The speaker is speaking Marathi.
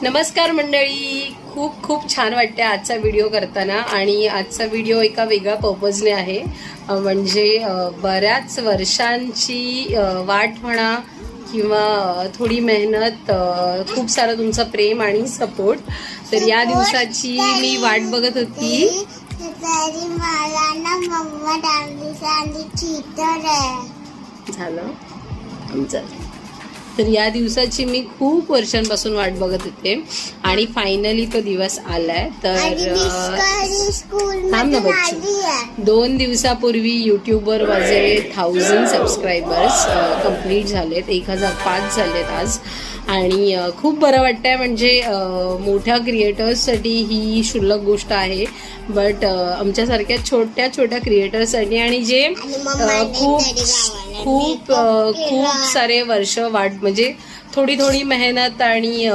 नमस्कार मंडळी, खूप खूप छान वाटते आजचा व्हिडिओ करताना. आणि आजचा व्हिडिओ एका वेगळ्या पर्पजने आहे. म्हणजे बऱ्याच वर्षांची वाट म्हणा किंवा थोडी मेहनत, खूप सारं तुमचं प्रेम आणि सपोर्ट. तर या दिवसाची मी वाट बघत होती. झालं आमचं. तर या दिवसाची मी खूप वर्षांपासून वाट बघत होते आणि फायनली तो दिवस आलाय. तर थांब ना बच्चू, 2 दिवसापूर्वी यूट्यूबवर माझे 1000 सबस्क्रायबर्स कंप्लीट झालेत, 1005 झालेत आज. आणि खूप बरं वाटतंय. म्हणजे मोठ्या क्रिएटर्ससाठी ही क्षुल्लक गोष्ट आहे, बट आमच्यासारख्या छोट्या छोट्या क्रिएटर्ससाठी आणि जे खूप खूप खूप सारे वर्ष वाट, म्हणजे थोडी थोडी मेहनत आणि